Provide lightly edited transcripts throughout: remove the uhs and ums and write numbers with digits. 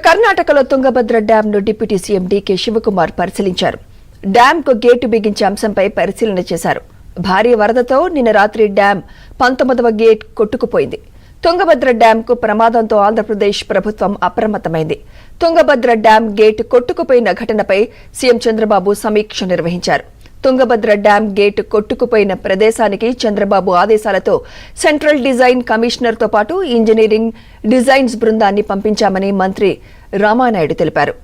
కర్ణాటకలో తుంగభద్ర డ్యాంను deputy CM DK Shivakumar పరిశీలించారు. డ్యాంకు గేటు బిగించే అంశంపై పరిశీలన చేశారు. భారీ వరదతో నిన్న రాత్రి డ్యాం 19వ గేట్ కొట్టుకుపోయింది. తుంగభద్ర డ్యాంకు ప్రమాదంతో ఆంధ్రప్రదేశ్ ప్రభుత్వం అప్రమత్తమైంది. తుంగభద్ర డ్యాం గేటు కొట్టుకుపోయిన ఘటనపై సీఎం చంద్రబాబు సమీక్ష నిర్వహించారు. తుంగభద్ర డ్యాం గేటు కొట్టుకుపోయిన ప్రదేశానికి చంద్రబాబు ఆదేశాలతో సెంట్రల్ డిజైన్ కమిషనర్తో పాటు ఇంజనీరింగ్ డిజైన్స్ బృందాన్ని పంపించామని మంత్రి రామానాయుడు తెలిపారు.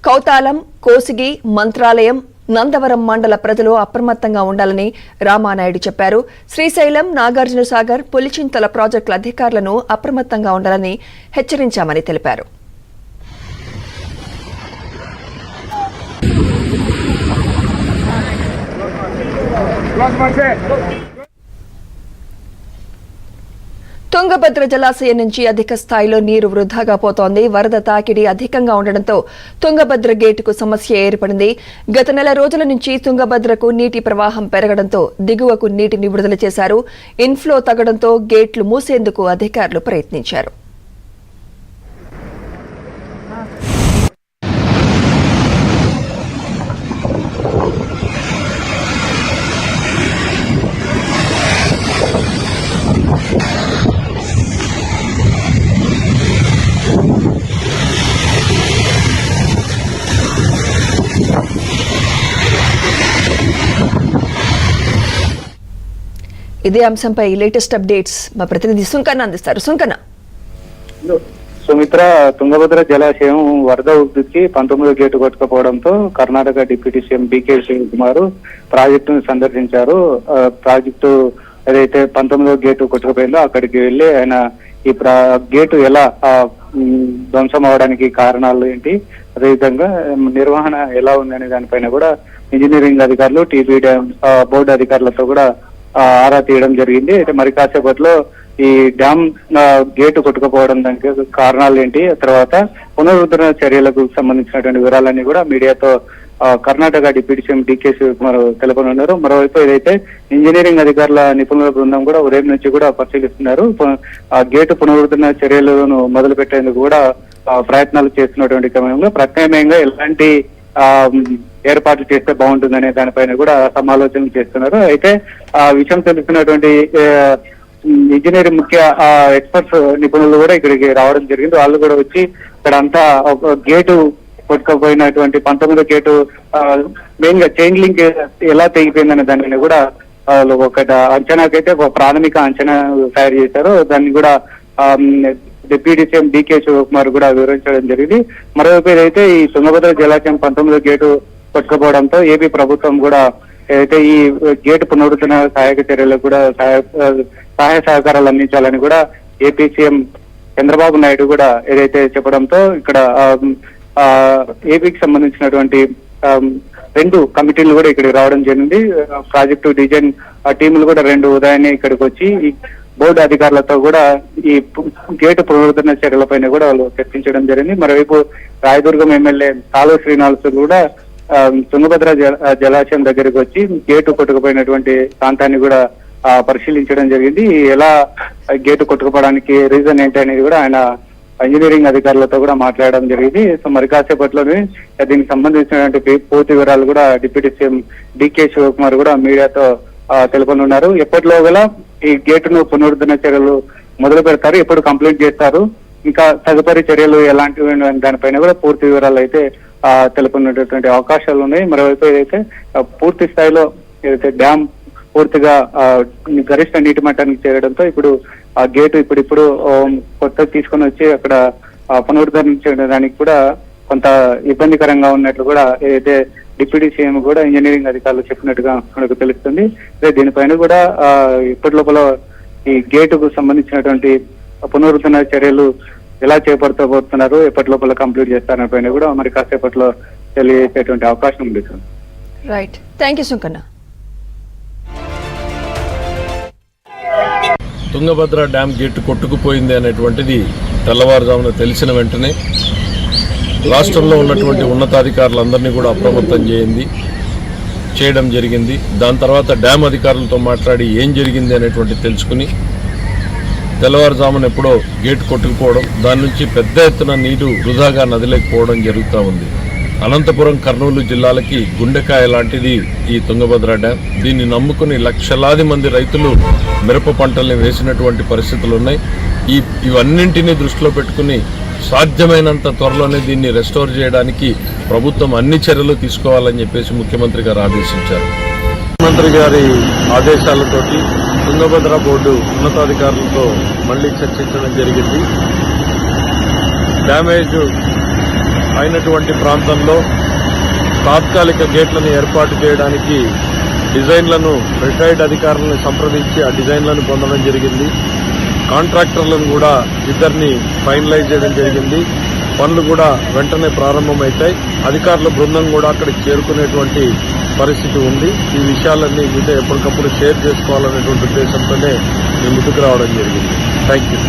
కౌతాలం, కోసిగి, మంత్రాలయం, నందవరం మండల ప్రజలు అప్రమత్తంగా ఉండాలని రామానాయుడు చెప్పారు. శ్రీశైలం, నాగార్జునసాగర్, పులిచింతల ప్రాజెక్టుల అధికారులను అప్రమత్తంగా ఉండాలని హెచ్చరించామని తెలిపారు. తుంగభద్ర జలాశయం నుంచి అధిక స్థాయిలో నీరు వృధాగా పోతోంది. వరద తాకిడి అధికంగా ఉండడంతో తుంగభద్ర గేటుకు సమస్య ఏర్పడింది. గత నెల రోజుల నుంచి తుంగభద్రకు నీటి ప్రవాహం పెరగడంతో దిగువకు నీటిని విడుదల చేశారు. ఇన్ఫ్లో తగ్గడంతో గేట్లు మూసేందుకు అధికారులు ప్రయత్నించారు. ఇదే అంశంపై లేటెస్ట్ అప్డేట్స్ మా ప్రతినిధి సుంకన్న అందిస్తారు. సుంకన్న, సుమిత్ర, తుంగభద్ర జలాశయం వరద ఉధృతికి 19వ గేటు కొట్టుకుపోవడంతో Karnataka deputy CM DK Shivakumar ప్రాజెక్టును సందర్శించారు. ప్రాజెక్టు ఏదైతే 19వ గేటు కొట్టుకుపోయిందో అక్కడికి వెళ్లి ఆయన ఈ గేటు ఎలా ధ్వంసం అవడానికి కారణాలు ఏంటి, అదేవిధంగా నిర్వహణ ఎలా ఉందనే దానిపైన కూడా ఇంజనీరింగ్ అధికారులు, టీపీ డ్యామ్ బోర్డు అధికారులతో కూడా ఆరా తీయడం జరిగింది. అయితే మరి కాసేపట్లో ఈ డ్యామ్ గేటు కొట్టుకుపోవడం దానికి కారణాలు ఏంటి, తర్వాత పునరుద్ధరణ చర్యలకు సంబంధించినటువంటి వివరాలన్నీ కూడా మీడియాతో Karnataka deputy CM DK Shivakumar తెలుపనున్నారు. మరోవైపు ఏదైతే ఇంజనీరింగ్ అధికారుల నిపుణుల బృందం కూడా ఉదయం నుంచి కూడా పరిశీలిస్తున్నారు. గేటు పునరుద్ధరణ చర్యలను మొదలు పెట్టేందుకు కూడా ప్రయత్నాలు చేస్తున్నటువంటి క్రమంలో ప్రత్యామ్నాయంగా ఎలాంటి ఏర్పాట్లు చేస్తే బాగుంటుందనే దానిపైన కూడా సమాలోచనలు చేస్తున్నారు. అయితే ఆ విషయం తెలుస్తున్నటువంటి ఇంజనీరింగ్ ముఖ్య ఎక్స్పర్ట్స్ నిపుణులు కూడా ఇక్కడికి రావడం జరిగింది. వాళ్ళు కూడా వచ్చి ఇక్కడ అంతా గేటు కొట్టుకుపోయినటువంటి 19వ గేటు మెయిన్ గా చైన్ లింక్ ఎలా తెగిపోయిందనే దానిని కూడా ఒక అంచనాకైతే ఒక ప్రాథమిక అంచనా తయారు చేశారు. దాన్ని కూడా డిప్యూటీ సీఎం డీకే శివకుమార్ కూడా వివరించడం జరిగింది. మరోవైపు ఏదైతే ఈ తుంగభద్ర జలాశయం 19వ గేటు కొట్టుకుపోవడంతో ఏపీ ప్రభుత్వం కూడా ఏదైతే ఈ గేటు పునరుద్ధరణ సహాయక చర్యలకు కూడా సహాయ సహకారాలు అందించాలని కూడా ఏపీ సీఎం చంద్రబాబు నాయుడు కూడా ఏదైతే చెప్పడంతో ఇక్కడ ఏపీకి సంబంధించినటువంటి 2 కమిటీలు కూడా ఇక్కడికి రావడం జరిగింది. ప్రాజెక్టు డిజైన్ టీములు కూడా 2 ఉదయాన్నే ఇక్కడికి వచ్చి బోర్డు అధికారులతో కూడా ఈ గేటు పునరుద్ధరణ చర్యలపైన కూడా వాళ్ళు చర్చించడం జరిగింది. మరోవైపు రాయదుర్గం ఎమ్మెల్యే కాలువ శ్రీనివాసులు కూడా తుంగభద్ర జలాశయం దగ్గరికి వచ్చి గేటు కొట్టుకుపోయినటువంటి ప్రాంతాన్ని కూడా పరిశీలించడం జరిగింది. ఎలా గేటు కొట్టుకుపోవడానికి రీజన్ ఏంటి అనేది కూడా ఆయన ఇంజనీరింగ్ అధికారులతో కూడా మాట్లాడడం జరిగింది. సో మరి కాసేపట్లోనే దీనికి సంబంధించినటువంటి పూర్తి వివరాలు కూడా డిప్యూటీ సీఎం డీకే శివకుమార్ కూడా మీడియాతో తెలుపనున్నారు. ఎప్పటిలోగల ఈ గేటును పునరుద్ధరణ చర్యలు మొదలు పెడతారు, ఎప్పుడు కంప్లీట్ చేస్తారు, ఇంకా తదుపరి చర్యలు ఎలాంటివి దానిపైన కూడా పూర్తి వివరాలు అయితే తెలుపుకునేటటువంటి అవకాశాలు ఉన్నాయి. మరోవైపు ఏదైతే పూర్తి స్థాయిలో ఏదైతే డ్యామ్ పూర్తిగా గరిష్ట నీటి మట్టానికి చేరడంతో ఇప్పుడు ఆ గేటు ఇప్పుడు కొత్త తీసుకొని వచ్చి అక్కడ పునరుద్ధరించడానికి కూడా కొంత ఇబ్బందికరంగా ఉన్నట్లు కూడా ఏదైతే డిప్యూటీ సీఎం కూడా ఇంజనీరింగ్ అధికారులు చెప్పినట్టుగా మనకు తెలుస్తుంది. దీనిపైన కూడా ఇప్పటి లోపల ఈ గేటుకు సంబంధించినటువంటి పునరుద్ధరణ చర్యలు ఎలా చేపడతాబోతున్నారు, ఎప్పటి లోపల కంప్లీట్ చేస్తారనే పైన కూడా మరి కాసేపట్లో తెలియజేసేటువంటి అవకాశం ఉంది. Right, thank you Sunkanna. Tungabhadra dam gate కొట్టుకుపోయింది అనేటువంటిది తెల్లవారుజామున తెలిసిన వెంటనే రాష్ట్రంలో ఉన్నటువంటి ఉన్నతాధికారులందరినీ కూడా అప్రమత్తం చేయడం జరిగింది. దాని తర్వాత డ్యామ్ అధికారులతో మాట్లాడి ఏం జరిగింది అనేటువంటి తెలుసుకుని తెల్లవారుజామున ఎప్పుడో గేట్ కొట్టుకుపోవడం, దాని నుంచి పెద్ద ఎత్తున నీరు వృధాగా నదిలేకపోవడం జరుగుతూ ఉంది. అనంతపురం, కర్నూలు జిల్లాలకి గుండెకాయ లాంటిది ఈ తుంగభద్ర డ్యాం. దీన్ని నమ్ముకుని లక్షలాది మంది రైతులు మిరప పంటల్ని వేసినటువంటి పరిస్థితులు ఉన్నాయి. ఇవన్నింటినీ దృష్టిలో పెట్టుకుని సాధ్యమైనంత త్వరలోనే దీన్ని రెస్టోర్ చేయడానికి ప్రభుత్వం అన్ని చర్యలు తీసుకోవాలని చెప్పేసి ముఖ్యమంత్రి గారు ఆదేశించారు. ముఖ్యమంత్రి గారి ఆదేశాలతోటి తుంగభద్ర బోర్డు ఉన్నతాధికారులతో మళ్లీ చర్చించడం జరిగింది. డ్యామేజ్ అయినటువంటి ప్రాంతంలో తాత్కాలిక గేట్లను ఏర్పాటు చేయడానికి డిజైన్లను రిటైర్డ్ అధికారులను సంప్రదించి ఆ డిజైన్లను పొందడం జరిగింది. కాంట్రాక్టర్లను కూడా ఇద్దరిని ఫైనలైజ్ చేయడం జరిగింది. పనులు కూడా వెంటనే ప్రారంభమవుతాయి. అధికారుల బృందం కూడా అక్కడికి చేరుకునేటువంటి పరిస్థితి ఉంది. ఈ విషయాలన్నీ మీతో ఎప్పటికప్పుడు షేర్ చేసుకోవాలనేటువంటి ఉద్దేశంతోనే మేము ముందుకు రావడం జరిగింది. Thank you.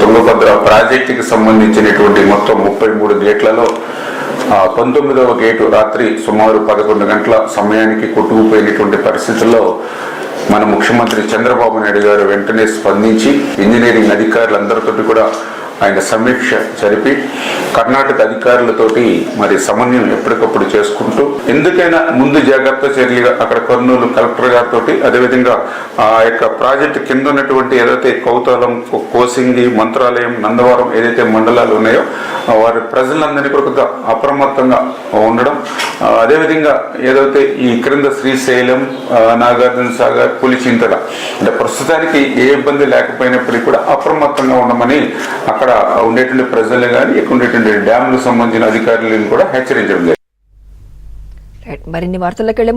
తుంగభద్ర ప్రాజెక్టుకి సంబంధించినటువంటి మొత్తం 33 గేట్లలో 19వ గేటు రాత్రి సుమారు 11 గంటల సమయానికి కొట్టుకుపోయినటువంటి పరిస్థితుల్లో మన ముఖ్యమంత్రి చంద్రబాబు నాయుడు గారు వెంటనే స్పందించి ఇంజనీరింగ్ అధికారులందరితో కూడా ఆయన సమీక్ష జరిపి కర్ణాటక అధికారులతోటి మరి సమన్వయం ఎప్పటికప్పుడు చేసుకుంటూ ఎందుకైనా ముందు జాగ్రత్త చర్యలుగా అక్కడ కర్నూలు కలెక్టర్ గారితో అదేవిధంగా ఆ యొక్క ప్రాజెక్టు కింద ఉన్నటువంటి ఏదైతే కౌతాలం, కోసింగి, మంత్రాలయం, నందవరం ఏదైతే మండలాలు ఉన్నాయో వారి ప్రజలందరినీ కూడా అప్రమత్తంగా ఉండడం, అదేవిధంగా ఏదైతే ఈ క్రింద శ్రీశైలం, నాగార్జున సాగర్, పులిచింతల అంటే ప్రస్తుతానికి ఏ ఇబ్బంది లేకపోయినప్పటికీ కూడా అప్రమత్తంగా ఉండమని అక్కడ ఉండేటువంటి ప్రజలు కానీ ఇక్కడ ఉండేటువంటి డ్యాములకు సంబంధించిన అధికారులను కూడా హెచ్చరించడం జరిగింది. మరిన్ని వార్తలకు